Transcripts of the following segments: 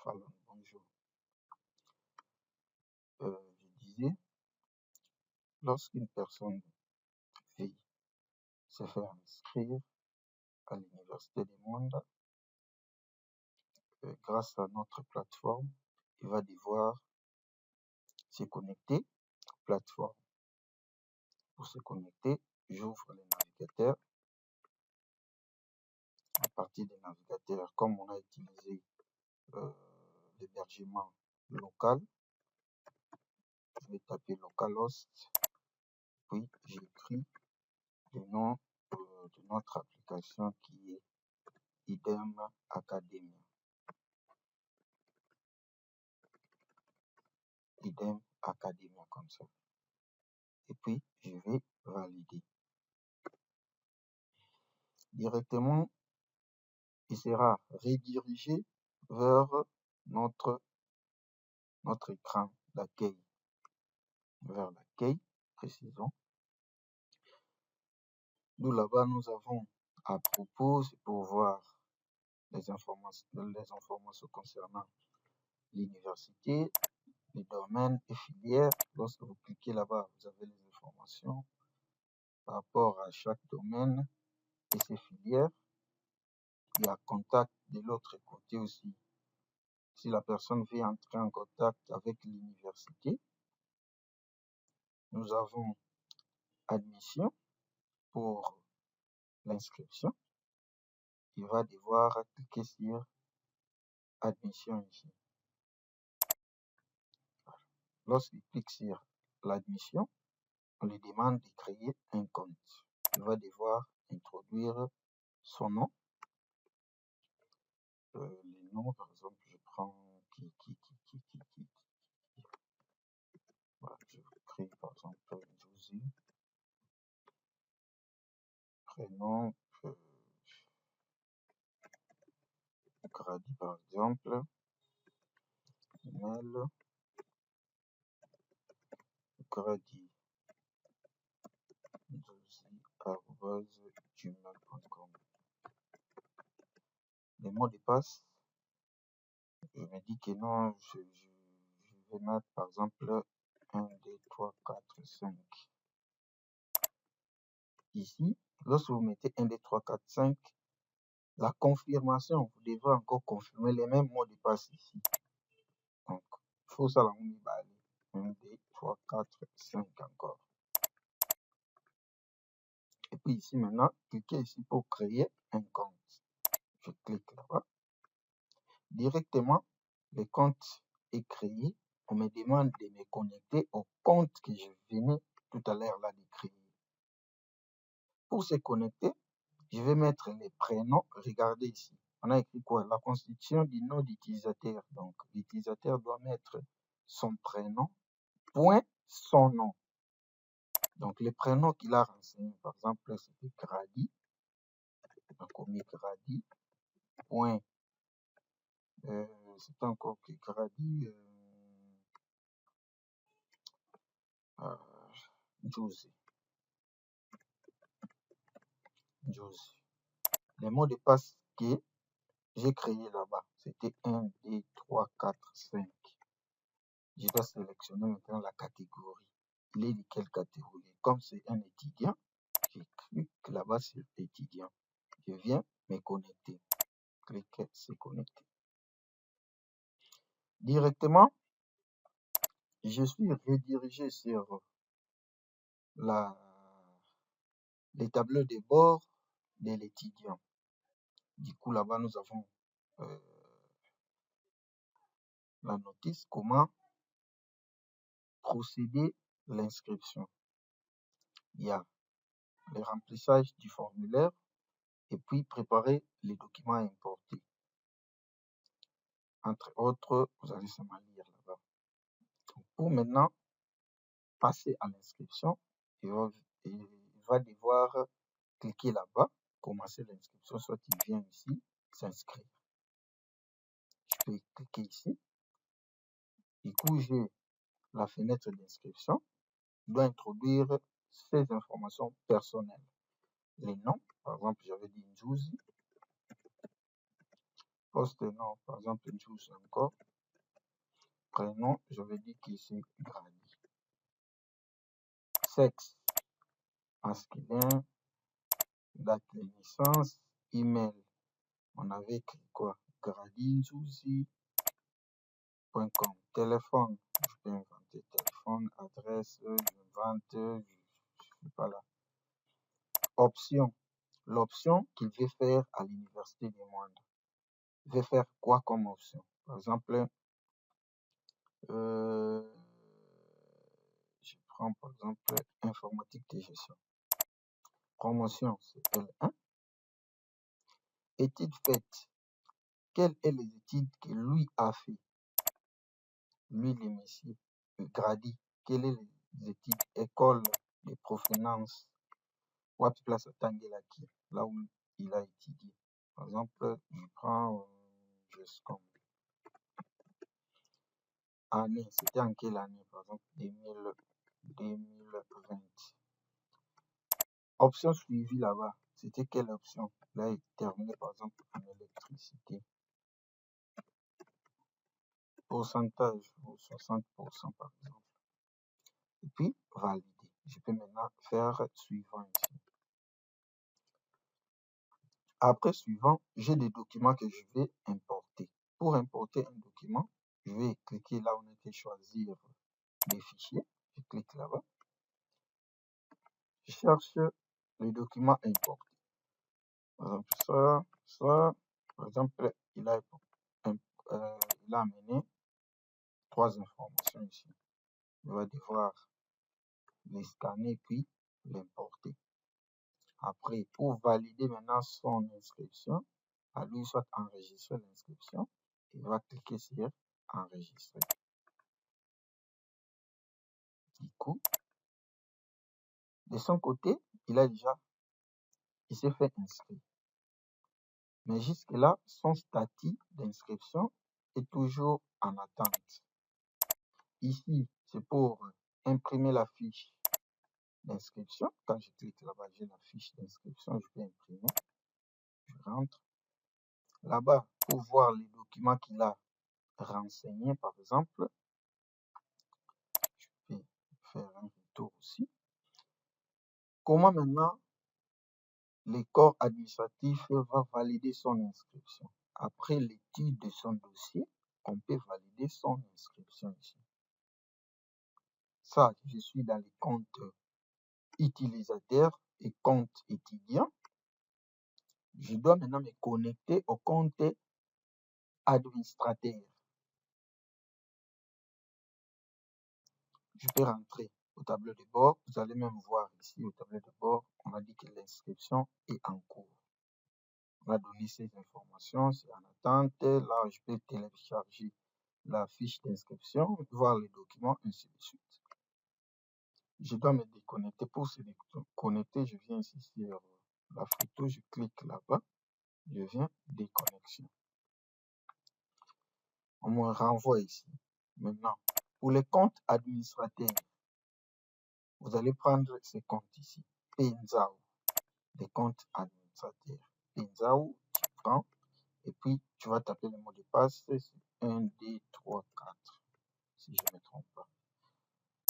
Fallon, bonjour. Je disais, lorsqu'une personne veut se faire inscrire à l'Université du Monde, grâce à notre plateforme, il va devoir se connecter à la plateforme. Pour se connecter, j'ouvre le navigateur. À partir du navigateur, comme on a utilisé l'hébergement local, je vais taper localhost, puis j'écris le nom de notre application qui est IDEM Academia. IDEM Academia comme ça. Et puis, je vais valider. Directement, il sera redirigé vers notre écran d'accueil. Vers l'accueil, précisons. Nous, là-bas, nous avons à propos, c'est pour voir les informations concernant l'université, les domaines et filières. Lorsque vous cliquez là-bas, vous avez les informations par rapport à chaque domaine et ses filières. Il y a contact de l'autre côté aussi. Si la personne veut entrer en contact avec l'université, nous avons admission pour l'inscription. Il va devoir cliquer sur admission ici. Lorsqu'il clique sur l'admission, on lui demande de créer un compte. Il va devoir introduire son nom. Les noms, par exemple, je prends Voilà, je crée par exemple Josie. Prénom, Grady par exemple. Email, Grady. gmail.com. Les mots de passe, je me dis que non, je vais mettre par exemple 1, 2, 3, 4, 5. Ici, lorsque vous mettez 1, 2, 3, 4, 5, la confirmation, vous devrez encore confirmer les mêmes mots de passe ici. Donc, il faut ça la 1, 2, 3, 4, 5 encore. Et puis ici maintenant, cliquez ici pour créer un compte. Je clique là-bas. Directement, le compte est créé. On me demande de me connecter au compte que je venais tout à l'heure là de créer. Pour se connecter, je vais mettre les prénoms. Regardez ici. On a écrit quoi? La constitution du nom d'utilisateur. Donc, l'utilisateur doit mettre son prénom, point son nom. Donc, les prénoms qu'il a renseignés, par exemple, c'était Grady. Donc, on met Grady, point. C'est encore que Grady. Josie. Les mots de passe que j'ai créé là-bas, c'était 1, 2, 3, 4, 5. Je dois sélectionner maintenant la catégorie. Il est de quelle catégorie? Comme c'est un étudiant, je clique là-bas sur étudiant. Je viens me connecter. Clique se connecter. Directement, je suis redirigé sur les tableaux de bord de l'étudiant. Du coup, là-bas, nous avons la notice, comment procéder l'inscription. Il y a le remplissage du formulaire et puis préparer les documents à importer. Entre autres, vous allez seulement lire là-bas. Pour maintenant passer à l'inscription, il va devoir cliquer là-bas, commencer l'inscription, soit il vient ici, s'inscrire. Je peux cliquer ici. Du coup, j'ai la fenêtre d'inscription. Je dois introduire ces informations personnelles. Les noms, par exemple, j'avais dit Josie. Post-nom, par exemple, Juice encore. Prénom, je vais dire que c'est Grady. Sexe, masculin. Date de naissance. Email, on avait écrit quoi? gradinjuicy.com. Téléphone, je peux inventer téléphone. Adresse, j'invente, je suis pas là. Option, l'option qu'il veut faire à l'université des moindres. Il veut faire quoi comme option? Par exemple, je prends par exemple informatique de gestion. Promotion, c'est L1. Études faites. Quelles sont les études que lui a fait? Lui, le monsieur Grady. Quelles sont les études? École de provenance. What place Tangelaki, là où il a étudié. Par exemple, je prends GESCOM. Année, c'était en quelle année? Par exemple, 2020. Option suivie là-bas, c'était quelle option? Là, il terminé par exemple en électricité. Pourcentage, 60% par exemple. Et puis, valider. Je peux maintenant faire suivant ici. Après suivant, j'ai des documents que je vais importer. Pour importer un document, je vais cliquer là où on était choisir les fichiers. Je clique là-bas. Je cherche les documents importés. Par exemple, ça, par exemple, il a amené 3 informations ici. Il va devoir les scanner puis l'importer. Après, pour valider maintenant son inscription, à lui soit enregistrer l'inscription, il va cliquer sur enregistrer. Du coup, de son côté, il s'est fait inscrire. Mais jusque-là, son statut d'inscription est toujours en attente. Ici, c'est pour imprimer la fiche d'inscription. Quand je clique là-bas, j'ai la fiche d'inscription, je peux imprimer. Je rentre. Là-bas, pour voir les documents qu'il a renseignés, par exemple, je peux faire un retour aussi. Comment maintenant le corps administratif va valider son inscription? Après l'étude de son dossier, on peut valider son inscription ici. Ça, je suis dans les comptes utilisateurs et comptes étudiants. Je dois maintenant me connecter au compte administrateur. Je peux rentrer au tableau de bord. Vous allez même voir ici au tableau de bord, on a dit que l'inscription est en cours. On a donné ces informations, c'est en attente. Là, je peux télécharger la fiche d'inscription, voir les documents, ainsi de suite. Je dois me déconnecter. Pour se déconnecter, je viens ici sur la photo, je clique là-bas, je viens déconnexion. On me renvoie ici. Maintenant, pour les comptes administrateurs, vous allez prendre ces comptes ici. Penzao, des comptes administrateurs. Penzao, tu prends et puis tu vas taper le mot de passe. C'est 1, 2, 3, 4, si je ne me trompe pas.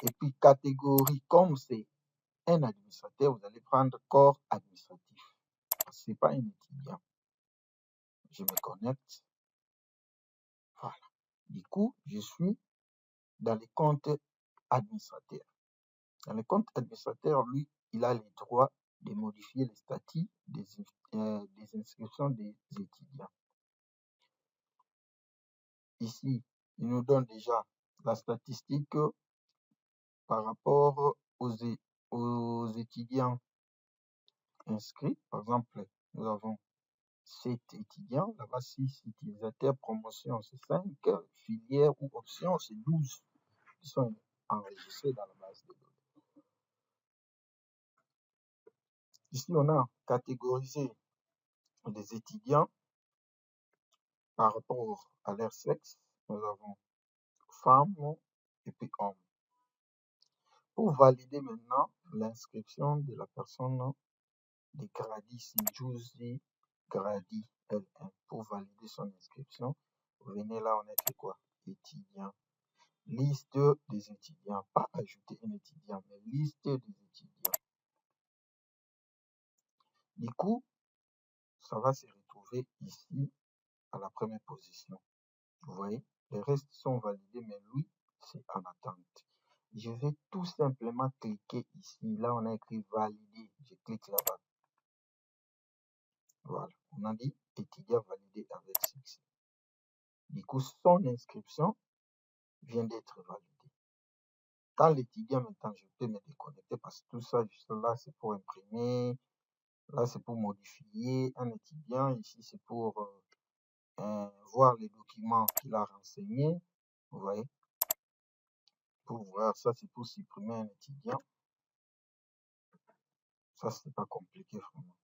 Et puis catégorie, comme c'est un administrateur, vous allez prendre corps administratif. Ce n'est pas un étudiant. Je me connecte. Voilà. Du coup, je suis dans les comptes administrateurs. Dans le compte administrateur, lui, il a le droit de modifier les statuts des inscriptions des étudiants. Ici, il nous donne déjà la statistique par rapport aux étudiants inscrits. Par exemple, nous avons 7 étudiants, là-bas 6 utilisateurs, promotion c'est 5, filière ou option c'est 12 qui sont enregistrés dans la base de données. Ici, on a catégorisé les étudiants par rapport à leur sexe. Nous avons femmes et puis hommes. Pour valider maintenant l'inscription de la personne de Grady, c'est Juicy Grady. L1. Pour valider son inscription, vous venez là, on écrit quoi? Étudiant. Liste des étudiants. Pas ajouter un étudiant, mais liste des étudiants. Du coup, ça va se retrouver ici à la première position. Vous voyez, les restes sont validés, mais lui, c'est en attente. Je vais tout simplement cliquer ici. Là, on a écrit valider. Je clique là-bas. Voilà, on a dit étudiant validé avec succès. Du coup, son inscription vient d'être validée. Quand l'étudiant, maintenant, je peux me déconnecter parce que tout ça, juste là, c'est pour imprimer. Là, c'est pour modifier un étudiant. Ici, c'est pour voir les documents qu'il a renseignés. Vous voyez, pour voir ça, c'est pour supprimer un étudiant. Ça, c'est pas compliqué, vraiment.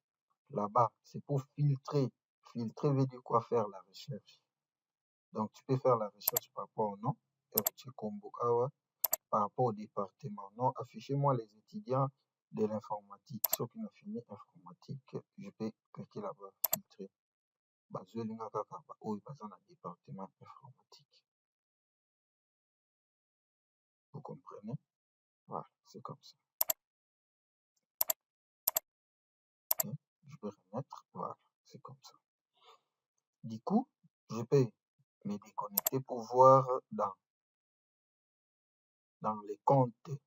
Là-bas, c'est pour filtrer. Filtrer veut dire quoi? Faire la recherche. Donc, tu peux faire la recherche par rapport au nom. Par rapport au département. Non, affichez-moi les étudiants de l'informatique. Ceux qui ont fini informatique, je peux cliquer là-bas, filtrer. Département informatique. Vous comprenez? Voilà, c'est comme ça. Okay. Je peux remettre. Voilà, c'est comme ça. Du coup, je peux me déconnecter pour voir dans les comptes de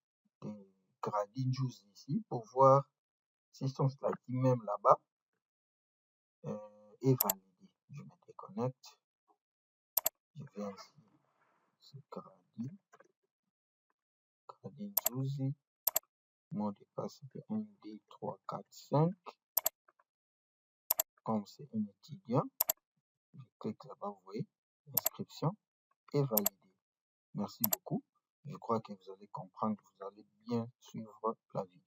Gradin Juice ici, pour voir si son statut même là-bas est validé. Je me déconnecte. Je viens ici, c'est Gradin Juice. Mot de passe, c'est 1, 2, 3, 4, 5. Comme c'est un étudiant, je clique là-bas, vous voyez, inscription est validée. Merci beaucoup. Je crois que vous allez comprendre, vous allez bien suivre la vidéo.